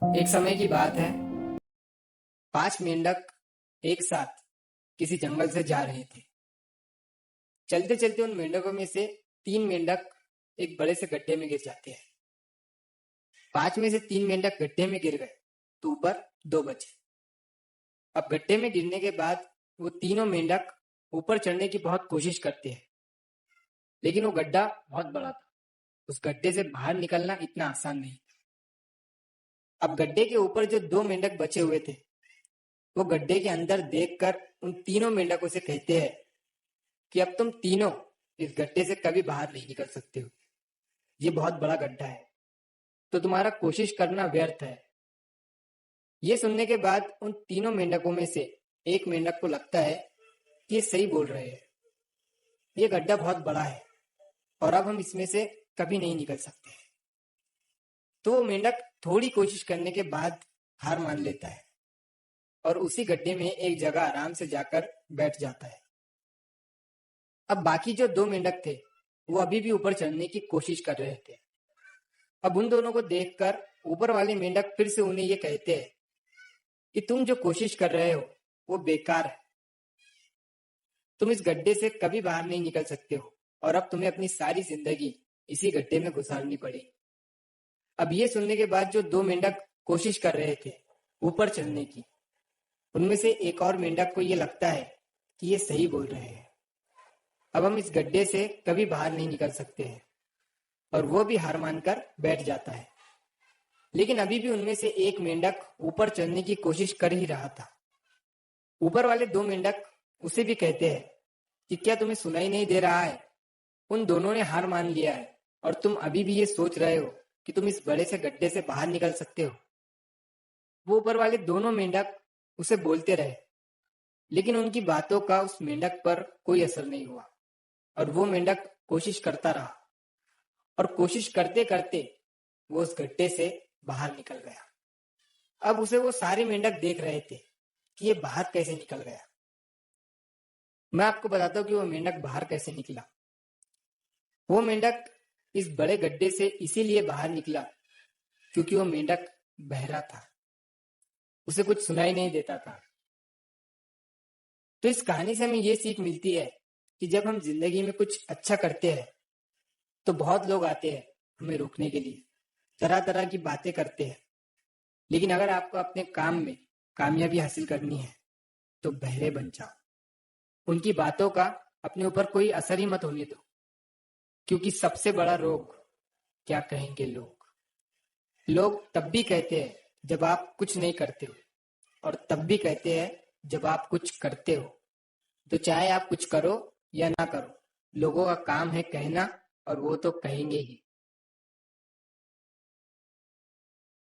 एक समय की बात है। 5 मेंढक एक साथ किसी जंगल से जा रहे थे। चलते चलते उन मेंढकों में से 3 मेंढक एक बड़े से गड्ढे में गिर जाते हैं। 5 में से 3 मेंढक गड्ढे में गिर गए तो ऊपर 2 बचे। अब गड्ढे में गिरने के बाद वो तीनों मेंढक ऊपर चढ़ने की बहुत कोशिश करते हैं, लेकिन वो गड्ढा बहुत बड़ा था। उस गड्ढे से बाहर निकलना इतना आसान नहीं। अब गड्ढे के ऊपर जो 2 मेंढक बचे हुए थे, वो गड्ढे के अंदर देखकर उन तीनों मेंढकों से कहते हैं कि अब तुम तीनों इस गड्ढे से कभी बाहर नहीं निकल सकते हो। ये बहुत बड़ा गड्ढा है, तो तुम्हारा कोशिश करना व्यर्थ है। ये सुनने के बाद उन तीनों मेंढकों में से एक मेंढक को लगता है कि ये सही बोल रहे हैं। ये गड्ढा बहुत बड़ा है और अब हम इसमें से कभी नहीं निकल सकते। तो वो मेंढक थोड़ी कोशिश करने के बाद हार मान लेता है और उसी गड्ढे में एक जगह आराम से जाकर बैठ जाता है। अब बाकी जो 2 मेंढक थे, वो अभी भी ऊपर चढ़ने की कोशिश कर रहे थे। अब उन दोनों को देखकर ऊपर वाले मेंढक फिर से उन्हें ये कहते हैं कि तुम जो कोशिश कर रहे हो वो बेकार है। तुम इस गड्ढे से कभी बाहर नहीं निकल सकते हो और अब तुम्हें अपनी सारी जिंदगी इसी गड्ढे में गुजारनी पड़ेगी। अब ये सुनने के बाद जो 2 मेंढक कोशिश कर रहे थे ऊपर चढ़ने की, उनमें से एक और मेंढक को ये लगता है कि ये सही बोल रहे हैं। अब हम इस गड्ढे से कभी बाहर नहीं निकल सकते हैं और वो भी हार मानकर बैठ जाता है। लेकिन अभी भी उनमें से एक मेंढक ऊपर चढ़ने की कोशिश कर ही रहा था। ऊपर वाले 2 मेंढक उसे भी कहते हैं कि क्या तुम्हें सुनाई नहीं दे रहा है? उन दोनों ने हार मान लिया है और तुम अभी भी ये सोच रहे हो कि तुम इस बड़े से गड्ढे से बाहर निकल सकते हो। वो ऊपर वाले दोनों मेंढक उसे बोलते रहे, लेकिन उनकी बातों का उस मेंढक पर कोई असर नहीं हुआ और वो मेंढक कोशिश करता रहा और कोशिश करते करते वो उस गड्ढे से बाहर निकल गया। अब उसे वो सारे मेंढक देख रहे थे कि ये बाहर कैसे निकल गया। मैं आपको बताता हूँ कि वो मेंढक बाहर कैसे निकला। वो मेंढक इस बड़े गड्ढे से इसीलिए बाहर निकला क्योंकि वो मेंढक बहरा था, उसे कुछ सुनाई नहीं देता था। तो इस कहानी से हमें ये सीख मिलती है कि जब हम जिंदगी में कुछ अच्छा करते हैं तो बहुत लोग आते हैं हमें रोकने के लिए, तरह तरह की बातें करते हैं। लेकिन अगर आपको अपने काम में कामयाबी हासिल करनी है तो बहरे बन जाओ। उनकी बातों का अपने ऊपर कोई असर ही मत होने दो, क्योंकि सबसे बड़ा रोग क्या कहेंगे लोग। लोग तब भी कहते हैं जब आप कुछ नहीं करते हो और तब भी कहते हैं जब आप कुछ करते हो। तो चाहे आप कुछ करो या ना करो, लोगों का काम है कहना और वो तो कहेंगे ही।